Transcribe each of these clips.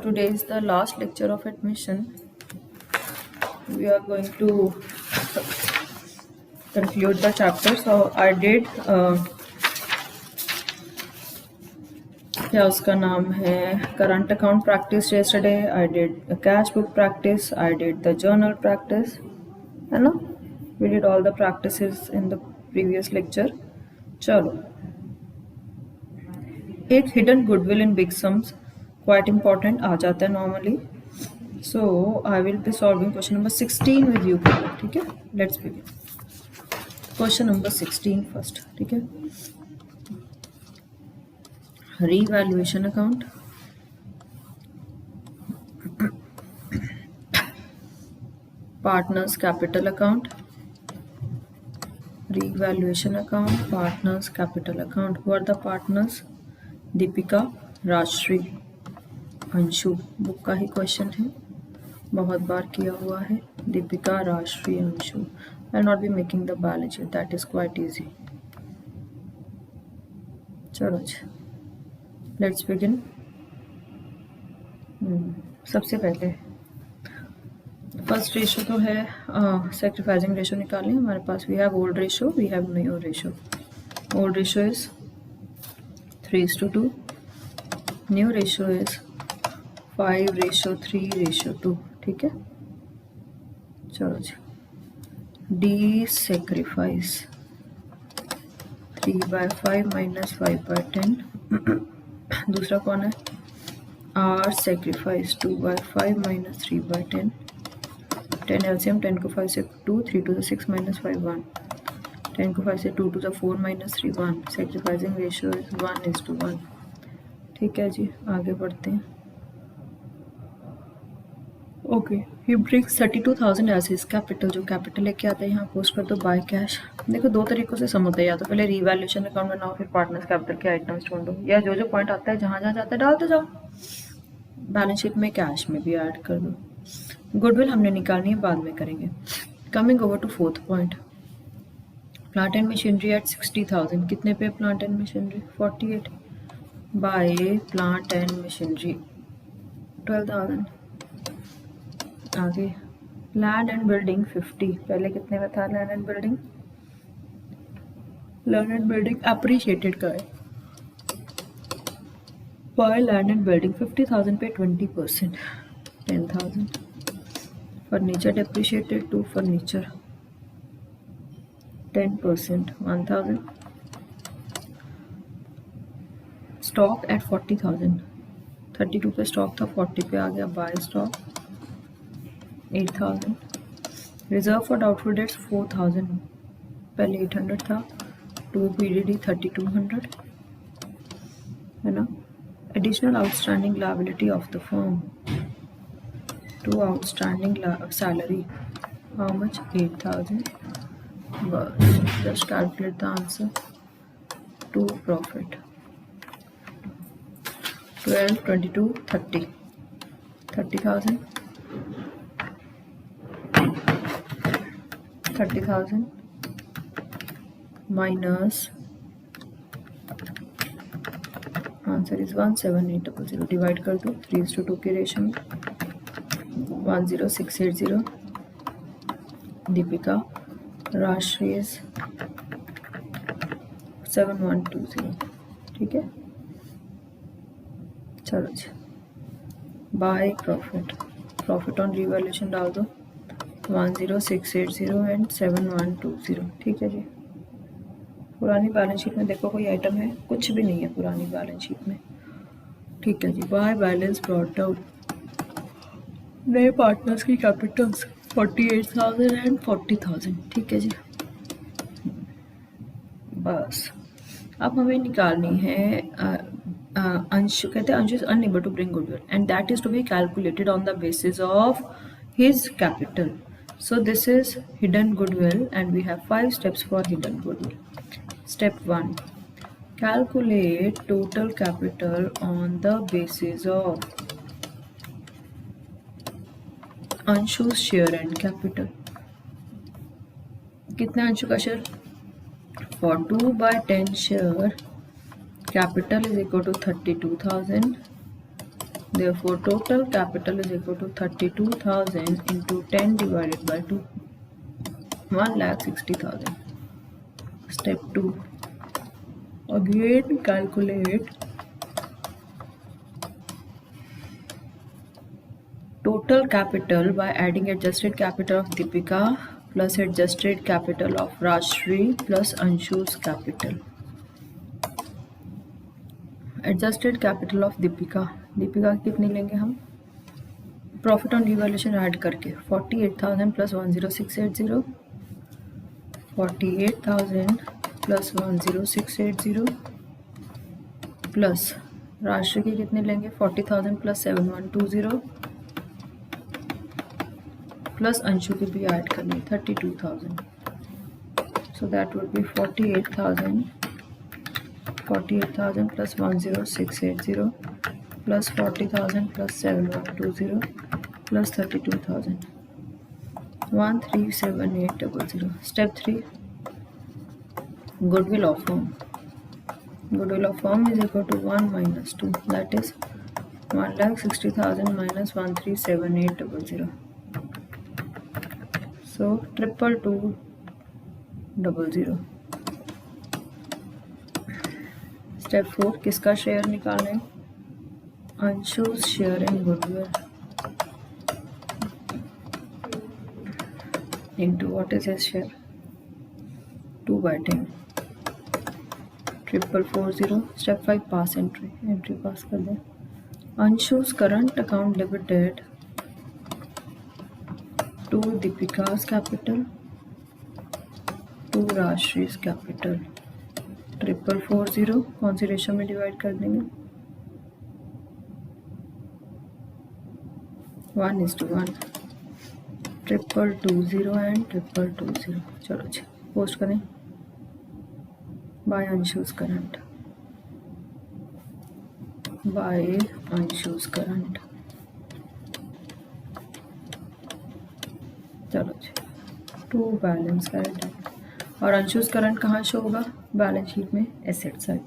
Today is the last lecture of admission. We are going to conclude the chapter. So I did क्या उसका नाम है current account practice yesterday. I did a cash book practice. I did the journal practice. है ना? We did all the practices in the previous lecture. चलो एक hidden goodwill in big sums quite important आ जाता है normally. So I will be solving question number 16 with you. ठीक है, let's begin. Question number 16 first. ठीक है, revaluation account. Partners capital account. Revaluation account. Partners capital account. Who are the partners? Deepika, Rajshree, Anshu. Book का ही question है, बहुत बार किया हुआ है. Deepika, Rajshree, Anshu. I'll not be making the balance sheet. That is quite easy. चलो जी, let's begin. सबसे पहले फर्स्ट रेशो तो है सेक्रीफाइसिंग रेशो निकालें. हमारे पास we have old ratio, we have new ratio. Old ratio is 3:2. New ratio is 5:3:2. ठीक है, चलो जी. D sacrifice 3/5 - 5/10. दूसरा कौन है? Are sacrifice 2/5 - 3/10. 10 एलसीएम, 10 को 5 से 2, 3 to the 6 - 5 1. 10 को 5 से 2 to the 4 - 3 1. Sacrificing ratio is 1:1. ठीक है जी, आगे बढ़ते हैं. Okay, he brings 32,000 as his capital. जो कैपिटल लेके आता है यहाँ पोस्ट कर दो बाय कैश. देखो दो तरीकों से सम होता है, या तो पहले रिवैल्यूएशन अकाउंट बनाओ, फिर पार्टनर्स कैपिटल के आइटम्स ढूंढो, या जो जो पॉइंट आता है जहाँ जहाँ जाता है डालते जाओ. बैलेंस शीट में कैश में भी ऐड कर दो. गुडविल हमने निकालनी है, बाद में करेंगे. Coming over to fourth point. Plant and machinery at 60,000. कितने पे plant and machinery? 48. Buy plant and machinery 12,000. आगे लैंड एंड बिल्डिंग 50. पहले कितने में था land and building? Land and building appreciated का है. बाय लैंड एंड बिल्डिंग 50,000 पे 20%, 10,000. Furniture depreciated to furniture 10%, 1,000. Stock at 40,000. 32 पे स्टॉक था, 40 पे आ गया. Buy stock 8,000. Reserve for doubtful debts 4,000. पहले 800 था. 2 पीडीडी 3,200 है ना. Additional outstanding liability of the firm. 2 outstanding salary. How much? 8,000. बस just calculate the answer. 2 profit 12, 22, 30. 30,000. 30,000 minus answer is 17800. Divide कर दो. 3:2 की रेशो में 10680. दीपिका, राजश्री इज 7120. ठीक है, चलो जी. बाय प्रॉफिट ऑन रिवैल्यूएशन डाल दो. 10680 एंड 7120. ठीक है जी. पुरानी बैलेंस शीट में देखो कोई आइटम है? कुछ भी नहीं है पुरानी बैलेंस शीट में. ठीक है जी. By balance brought down. नए पार्टनर्स की कैपिटल्स 48,000 एंड 40,000. ठीक है जी. बस अब हमें निकालनी है अंशु. कहते हैं Anshu is unable to bring goodwill and that is to be calculated on the basis of his capital. So this is hidden goodwill and we have 5 steps for hidden goodwill. Step 1, calculate total capital on the basis of Anshu's share and capital. कितना अंशु का share? For 2/10 share capital is equal to 32,000 Therefore, total capital is equal to 32,000 into 10 divided by 2, 1,60,000. Step 2. Again calculate total capital by adding adjusted capital of Deepika plus adjusted capital of Rajshri plus Anshu's capital. Adjusted capital of Deepika. Deepika कितनी लेंगे हम? Profit on revaluation add करके 48,000 plus 10680, 48,000 plus 10680 plus राशि के कितने लेंगे? 40,000 plus 7120 plus Anshu की भी ऐड करनी 32,000. So that would be 48,000 plus 10680 plus 40,000 plus 7120 plus 32,000. 137800. Step 3. Goodwill of firm. Goodwill of firm is equal to 1 minus 2. That is 1,60,000 minus 137800. So 22200. Step 4. किसका share निकालना है? Anshu's share in goodwill into what is his share? 2 by 10. 44440. Step 5. Pass entry. Entry pass कर दें. Anshu's current account debited to Deepika's capital to Rajshri's capital. 44440 कौन सी ratio में divide कर देंगे? 1:1. 220 and 220. चलो जी पोस्ट करें. By Anshu's current. By Anshu's current. चलो जी टू बैलेंस करंट. और अंशुस करंट कहाँ शो होगा? बैलेंस शीट में asset side.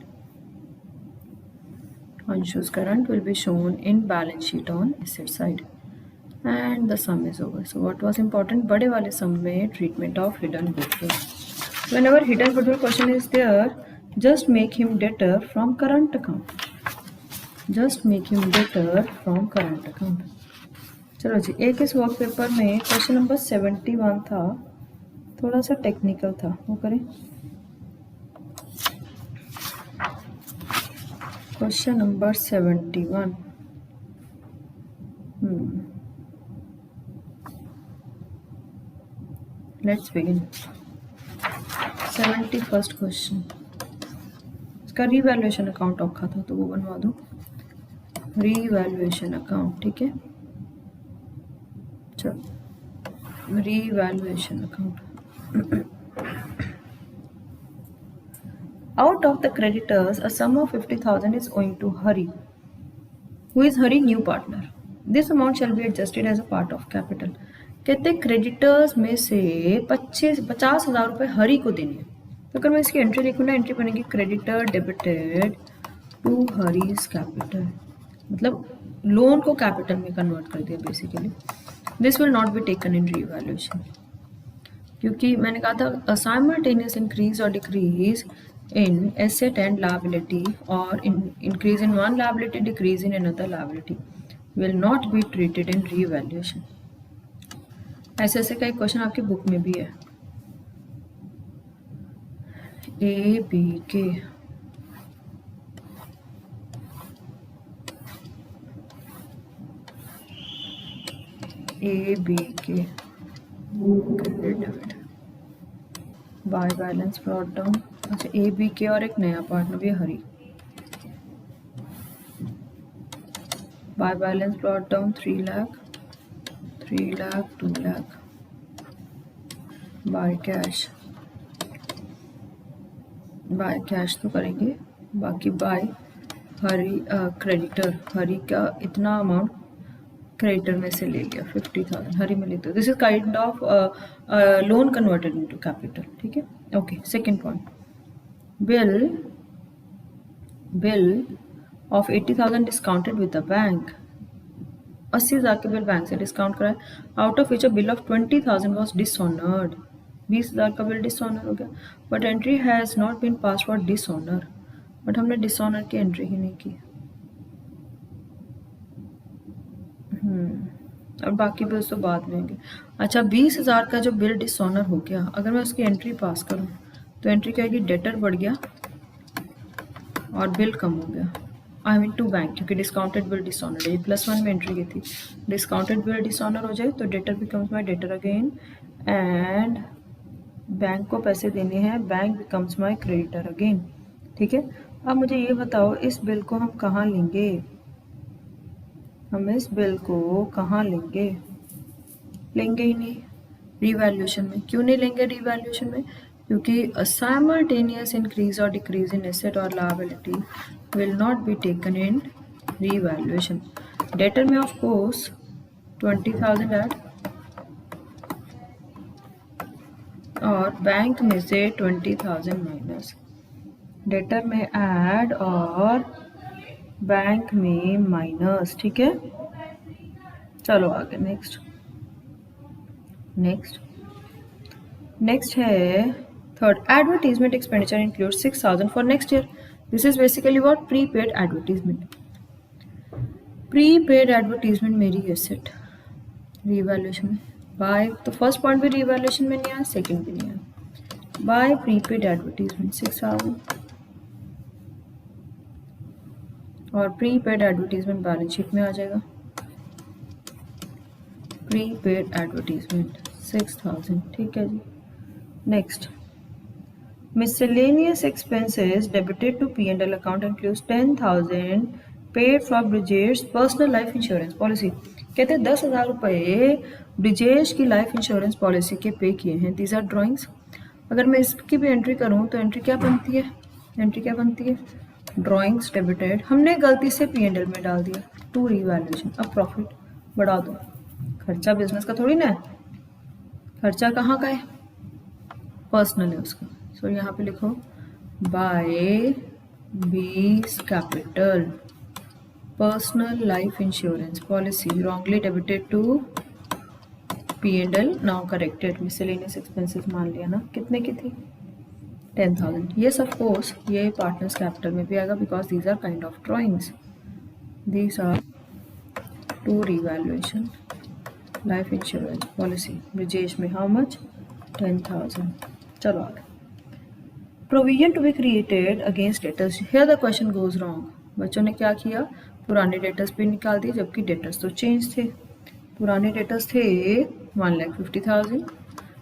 Anshu's current will be shown in balance sheet on asset side. And the sum is over. So what was important? बड़े वाले sum में treatment of hidden goodwill. Whenever hidden goodwill question is there, just make him debtor from current account. Just make him debtor from current account. चलो जी एक इस work paper में question number 71 था, थोड़ा सा टेक्निकल था, वो करें. Question number 71. Let's begin. 71st question. इसका रीवैल्यूएशन अकाउंट रखा था तो वो बनवा दो. Revaluation account. ठीक है चलो revaluation account. Out of the creditors, a sum of 50,000 is owing to Hari, who is Hari new partner. This amount shall be adjusted as a part of capital. कहते क्रेडिटर्स में से 50,000 रुपये हरी को देने. तो अगर मैं इसकी एंट्री लिखूँ ना, एंट्री बनेगी creditor debited to Hari's capital. मतलब लोन को कैपिटल में कन्वर्ट कर दिया basically. This will not be taken in revaluation, क्योंकि मैंने कहा था साइमल्टेनियस इंक्रीज और decrease in asset and liability or increase in one liability, decrease in another liability will not be treated in revaluation. ऐसे ऐसे का एक क्वेश्चन आपकी बुक में भी है. A B K by balance brought down. अच्छा ए बी के और एक नया पार्टनर भी Hari. By balance brought down 3 lakh 2 lakh. By cash तो करेंगे, बाकी बाय हरी क्रेडिटर. हरी का इतना अमाउंट क्रेडिटर में से ले लिया 50,000 हरी में लेते. This is kind of loan converted into capital. ठीक है okay. Second point. bill of 80,000 discounted with the bank. 80,000 के बिल बैंक से डिस्काउंट कराए, out of which a bill of 20,000 was dishonoured. 20,000 का बिल डिसऑनर हो गया, but entry has not been pass for dishonour, but हमने dishonour की entry ही नहीं की। और बाकी बिल्स तो बाद में होंगे। अच्छा, 20,000 का जो बिल डिसऑनर हो गया, अगर मैं उसकी एंट्री पास करूँ तो एंट्री क्या आएगी, डेटर बढ़ गया और बिल कम हो गया। आई मीन टू बैंक, क्योंकि डिस्काउंटेड बिल डिसऑनर है, ये +1 में एंट्री की थी। डिस्काउंटेड बिल डिसऑनर हो जाए तो debtor becomes my debtor again, and bank को पैसे देने हैं, bank becomes my creditor again. ठीक है, अब मुझे ये बताओ इस बिल को हम कहाँ लेंगे, हम इस बिल को कहाँ लेंगे? लेंगे ही नहीं रिवैल्यूएशन में। क्यों नहीं लेंगे रिवैल्यूएशन में? क्योंकि साइमल्टेनियस इंक्रीज और डिक्रीज इन एसेट और liability will not be taken in revaluation. Debtor में ऑफ कोर्स 20,000 ऐड और बैंक में से 20,000 माइनस, डेटर में ऐड और बैंक में माइनस। ठीक है, चलो आगे नेक्स्ट है third, advertisement expenditure include 6,000 for next year. This is basically what, prepaid advertisement. Prepaid advertisement मेरी एसेट रीवैल्यूएशन में बाय, तो फर्स्ट पॉइंट भी रीवैल्यूएशन में नहीं आया, सेकंड भी नहीं आया। बाय प्रीपेड एडवर्टीजमेंट 6,000 और प्रीपेड एडवर्टीजमेंट बैलेंस शीट में आ जाएगा। Prepaid advertisement 6,000। ठीक है जी, next miscellaneous expenses debited to P&L account includes 10,000 paid for Brijesh personal life insurance policy. कहते हैं 10,000 रुपये ब्रिजेश की लाइफ इंश्योरेंस पॉलिसी के पे किए हैं। These are drawings. अगर मैं इसकी भी एंट्री करूं तो एंट्री क्या बनती है, ड्राइंग्स डेबिटेड। हमने गलती से P&L में डाल दिया, टू रिवैल्यूएशन। अब प्रॉफिट बढ़ा दो, खर्चा बिजनेस का थोड़ी ना है, खर्चा कहाँ का है, पर्सनल है उसका। सो यहाँ पे लिखो by B's capital personal life insurance policy wrongly debited to P&L, now corrected. Miscellaneous expenses मान लिया ना, कितने की थी, 10,000। येस ऑफ कोर्स ये पार्टनर्स कैपिटल में भी आएगा, because these are kind of drawings, these are to revaluation life insurance policy Brijesh में। How much, 10,000। चलो आगे, provision to be created against debtors. Here the question goes wrong. बच्चों ने क्या किया, पुराने डेटर्स पे निकाल दिए, जबकि डेटर्स तो चेंज थे। पुराने डेटर्स थे 1,50,000,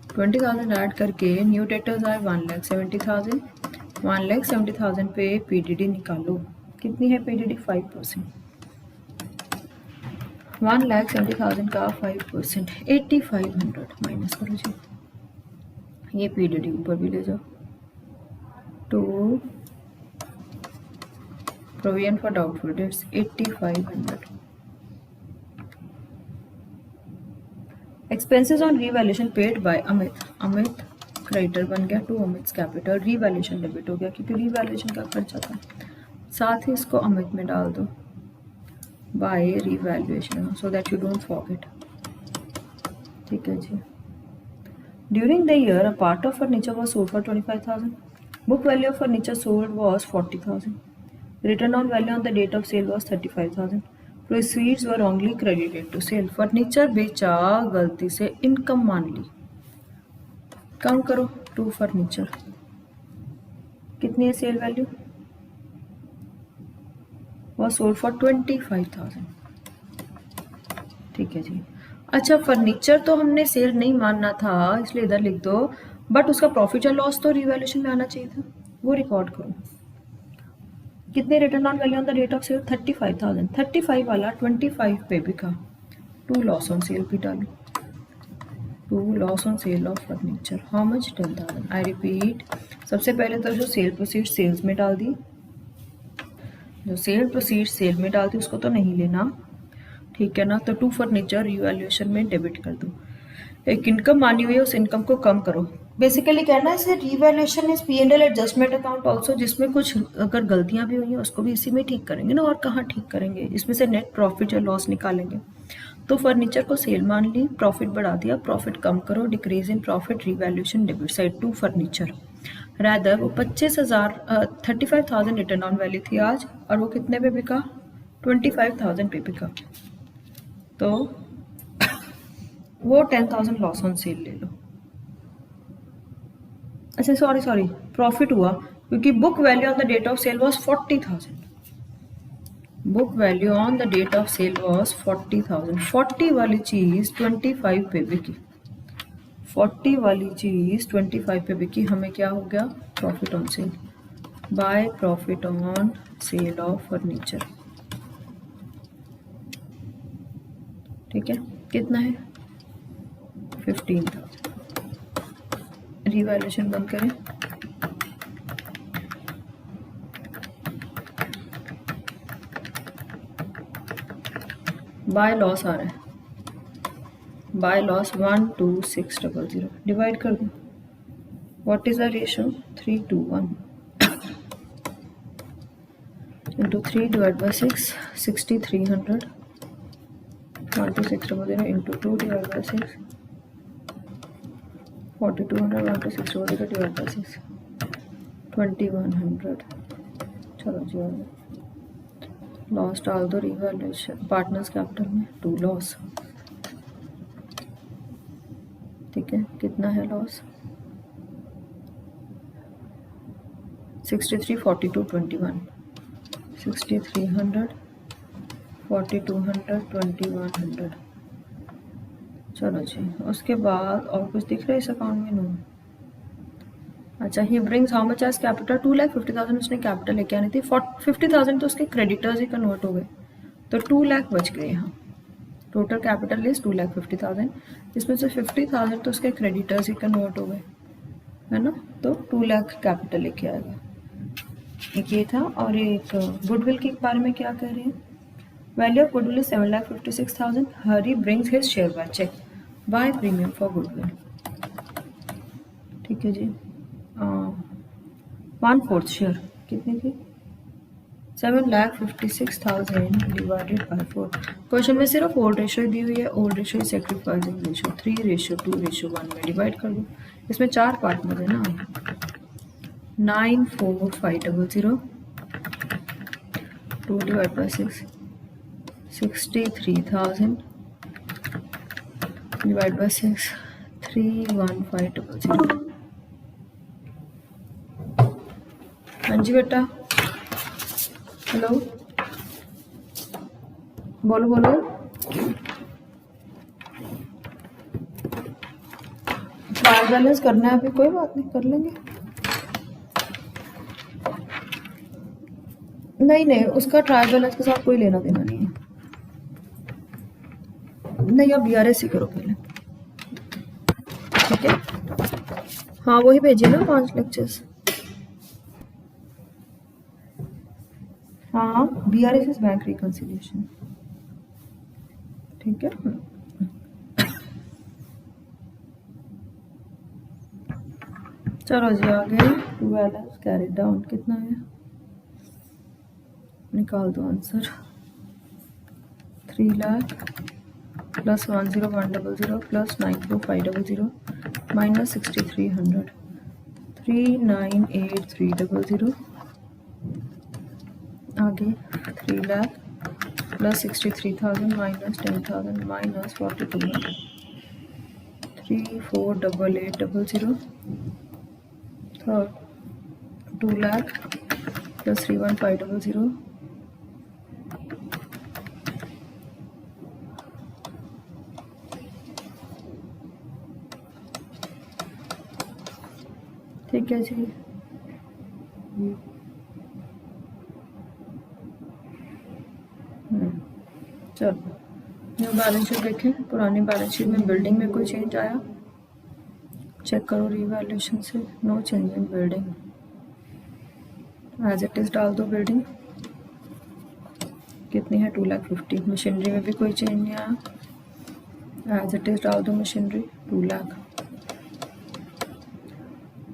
20,000 ऐड करके न्यू डेटर्स आए 1,70,000। 1,70,000 पे PDD निकालो, कितनी है PDD, 5%। 1,70,000 का 5% 8,500 माइनस करो जी, ये PDD ऊपर भी ले जाओ। To provision for doubtful debts 8,500। Expenses on revaluation paid by Amit creditor बन गया to Amit capital, revaluation debit हो गया क्योंकि रीवैल्यूएशन का खर्चा था। साथ ही इसको अमित में डाल दो by revaluation, so that you don't forget. ठीक है जी, during the year a part of furniture was sold for 25,000। Book value of furniture sold was 40,000. Return on value on the date of sale was 35,000. Proceeds were wrongly credited to sale. Furniture बेचा, गलती से income मान ली। Count करो, to furniture कितनी है sale value, was sold for 25,000। ठीक है जी। अच्छा, फर्नीचर तो हमने सेल नहीं मानना था, इसलिए इधर लिख दो, बट उसका प्रॉफिट या लॉस तो रिवैल्यूएशन में आना चाहिए था, वो रिकॉर्ड करो। कितने return on value on the date of sale, 35,000। 35 वाला 25 पे बिका, टू लॉस ऑन सेल भी डालो, to loss on sale of furniture. How much, 10,000। I repeat, सबसे पहले तो जो सेल प्रोसीड सेल्स में डाल दी, जो सेल प्रोसीड सेल में डाल दी उसको तो नहीं लेना, ठीक है ना। तो टू फर्नीचर रिवैल्यूएशन में डेबिट कर दो। एक इनकम मानी हुई है, उस इनकम को कम करो। बेसिकली कहना है इसे revaluation is P&L adjustment account also, जिसमें कुछ अगर गलतियां भी हुई हैं उसको भी इसी में ठीक करेंगे ना, और कहाँ ठीक करेंगे, इसमें से नेट प्रॉफिट या लॉस निकालेंगे। तो फर्नीचर को सेल मान ली, प्रॉफिट बढ़ा दिया, प्रॉफिट कम करो, decrease in profit, revaluation debit side to furniture. Rather वो 35,000 रिटर्न ऑन वैल्यू थी आज, और वो कितने पे बिका? 25,000 पे बिका, तो वो 10,000 लॉस ऑन सेल ले लो। अच्छा सॉरी प्रॉफिट हुआ क्योंकि book value on the date of sale was 40,000। Book value on the date of sale was 40,000। 40 वाली चीज 25 पे बिकी, 40 वाली चीज 25 पे बिकी, हमें क्या हो गया? Profit on sale. By profit on sale of furniture. ठीक है, कितना है? 15,000। रिवैल्यूएशन बंद करें। बाय लॉस आ रहा है, बाय लॉस 12600 डिवाइड कर दो। What is the ratio? 3:1 into 3 divided by 6, 6,300, 12600 into 2 divided by 6, 4,200, 12600 divided by 6, 2,100। चलो जी, लॉस डाल दो रिवैल्यूएशन पार्टनर्स कैपिटल में, 2 लॉस। ठीक है, कितना है लॉस? 63, 42, 21, 6,300, 4,200, 2,100। चलो जी, उसके बाद और कुछ दिख रहा है इस अकाउंट में? नो। अच्छा, he brings how much as capital? 2,50,000 उसने कैपिटल लेके आनी थी, 50,000 तो उसके क्रेडिटर्स ही कन्वर्ट हो गए, तो 2 लाख बच गए यहाँ। टोटल कैपिटल इज 2,50,000, इसमें से 50,000 तो उसके क्रेडिटर्स ही कन्वर्ट हो गए, है ना, तो 2 लाख कैपिटल लेके आ गया। एक ये था, और एक गुडविल के बारे में क्या कह रहे हैं? Value of goodwill is 7,56,000। Hari brings his share by cheque by premium for goodwill. ठीक है जी, 1/4 शेयर कितनी थी? 7,56,000 डिवाइडेड बाय 4। क्वेश्चन में सिर्फ ओल्ड रेशियो दी हुई है, ओल्ड रेशियो सेक्रीफाइसिंग रेशियो 3:2:1 में डिवाइड कर दो। इसमें 4 पार्टनर है ना, 94,500, 2 divided by 6, 63,000 divided by 6, 31500। हाँ जी बेटा, हेलो, बोलो बोलो। ट्रायल बैलेंस करना है अभी, कोई बात नहीं, कर लेंगे। नहीं, उसका ट्रायल बैलेंस के साथ कोई लेना देना नहीं है। नहीं, आप BRS ही करो पहले, ठीक है? हाँ, वही भेजिए ना 5 लेक्चर्स। हाँ, BRS इज बैंक रिकंसिलिएशन, ठीक है? चलो जी, आगे टू बैलेंस कैरी डाउन कितना है? निकाल दो answer. 3 lakh plus 10100 plus 94,500 minus 6,300, 398,300। आगे 3 lakh plus 63,000 minus 10,000 minus 4,200, 348,800। Third 2 lakh plus 31,500, ठीक है जी। चलो, न्यू बैलेंस शीट देखें। पुरानी बैलेंस शीट में बिल्डिंग में कोई चेंज आया? चेक करो रिवैल्यूएशन से, no change in building, as it is डाल दो। बिल्डिंग कितनी है? 2,50,000। मशीनरी में भी कोई चेंज नहीं आया, एज इट इज डाल दो मशीनरी, 2 लाख।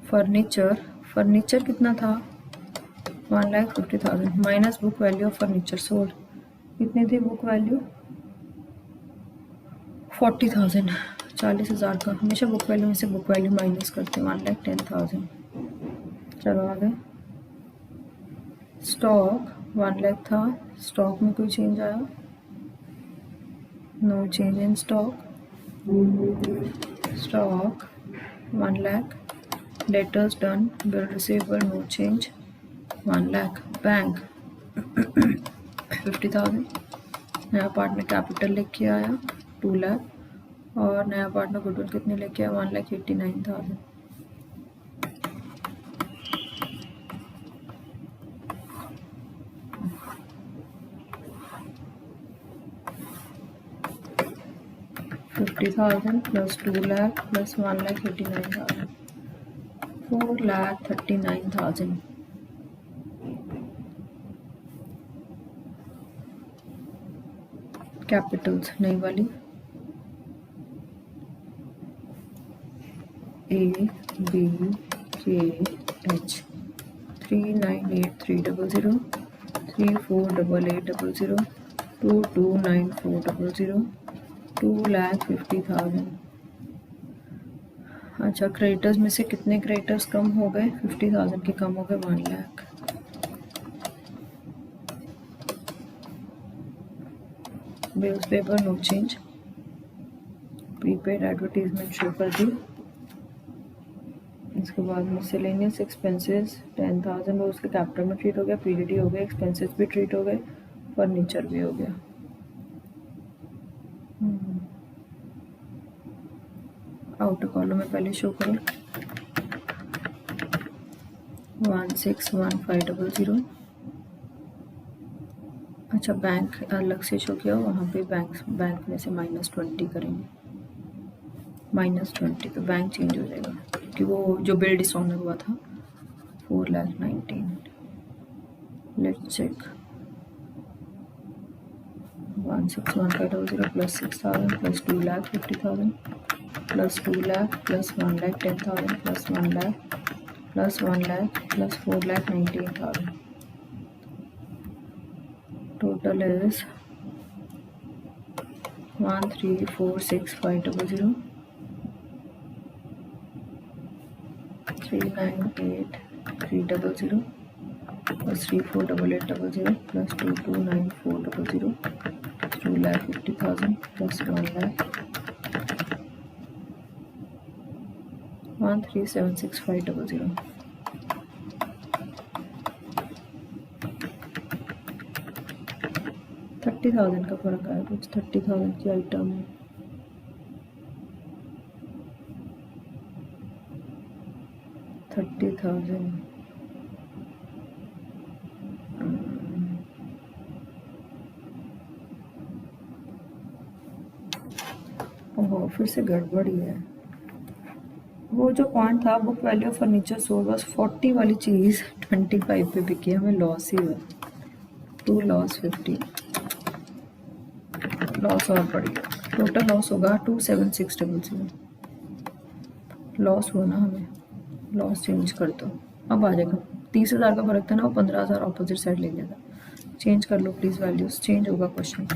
फर्नीचर कितना था? 1,50,000 minus book value of furniture sold, कितनी थी बुक वैल्यू? 40,000, 40,000 का हमेशा बुक वैल्यू में से बुक वैल्यू माइनस करते हैं, 1,10,000। चलो आगे। स्टॉक 1,00,000 था, स्टॉक में कोई चेंज आया? No change in stock. Stock 1,00,000, debtors done, bill receivable no change 1,00,000, bank 50,000, नया पार्टनर कैपिटल लेके आया 2,00,000, और नया पार्टनर गुडविल कितने लेके आया? 1,89,000। $50,000 plus 2,00,000 plus 1,89,000, 4,39,000। कैपिटल्स नई वाली ABKH 398,300, 348800, 229400, 2,50,000। अच्छा, क्रेडिटर्स में से कितने क्रेडिटर्स कम हो गए? 50,000 के कम हो गए 1,00,000। Bills paper no change, prepaid advertisement show कर दी। इसके बाद मिसलेनियस एक्सपेंसेस 10,000 वो उसके कैपिटल में ट्रीट हो गया, पीडीडी हो गया, एक्सपेंसेस भी ट्रीट हो गए, फर्नीचर भी हो गया। आउटर कॉलम में पहले शो करो 161500। अच्छा, बैंक अलग से शो किया, वहाँ पे बैंक में से -20 करेंगे, -20, तो बैंक चेंज हो जाएगा क्योंकि वो जो बिल डिसऑनर हुआ था 4,19,000। Let's check 161500 plus 6,000 plus 2,50,000 plus 2,00,000 plus 1,10,000 plus 1,00,000 plus 1,00,000 plus 4,19,000. Total is 1,34,6500, 3,98,300 plus 3,4,800 plus 2,29400, 2,50,000 plus 1,00,000, 1,37,6500. $30,000 का फर्क आया कुछ, 30,000 की आइटम 30,000। ओहो, फिर से गड़बड़ी है। वो जो पॉइंट था book value of furniture sold बस 40 वाली चीज़ 25 पे बिकी, हमें लॉस ही हुआ, 2 लॉस 50, लॉस और बढ़िया, टोटल लॉस होगा 2,76,00। लॉस हुआ ना हमें, लॉस चेंज कर दो, अब आ जाएगा। 30,000 का फर्क था ना, वो 15,000 ऑपोजिट साइड ले गया था। चेंज कर लो प्लीज़, वैल्यूज चेंज होगा क्वेश्चन।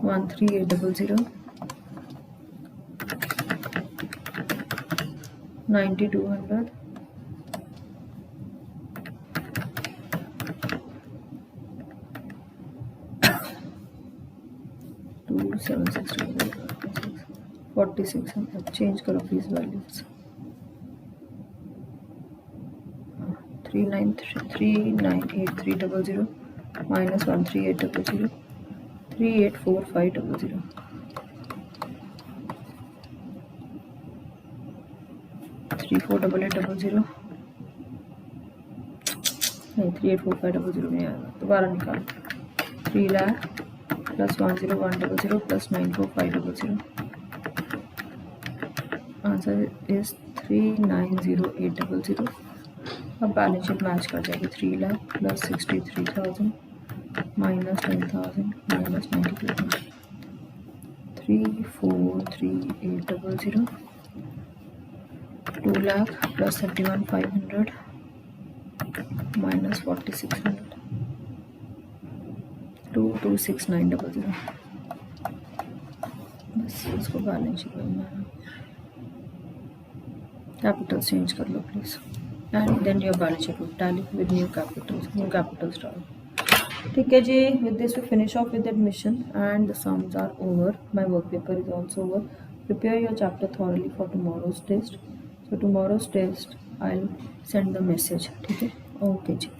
1,38,00, 9,200, 2,760, 4,600। चेंज करो प्लीज़ वैल्यूज। 3,98,300 minus 1,38,00, 3,84,500, 3,48,800, नहीं 3,84,500 नहीं आएगा, दोबारा निकालो। 3,00,000 plus 1,01,00 plus 9,45,00, आंसर इज 3,908,00। अब बैलेंस शीट मैच कर जाएगी। 3,00,000 plus 63,000 minus 10,000 minus 92,000, 3,43,800, 2,00,000 plus 31,500 minus 4,600, 2,26,900। इसको बैलेंस शीट बनना है, कैपिटल चेंज कर लो please, and then your balance sheet will tally with new capitals डालो। ठीक है जी, with this we finish off with admission and the sums are over, my work paper is also over. Prepare your chapter thoroughly for tomorrow's test, so tomorrow's test I will send the message. ठीक है, okay जी।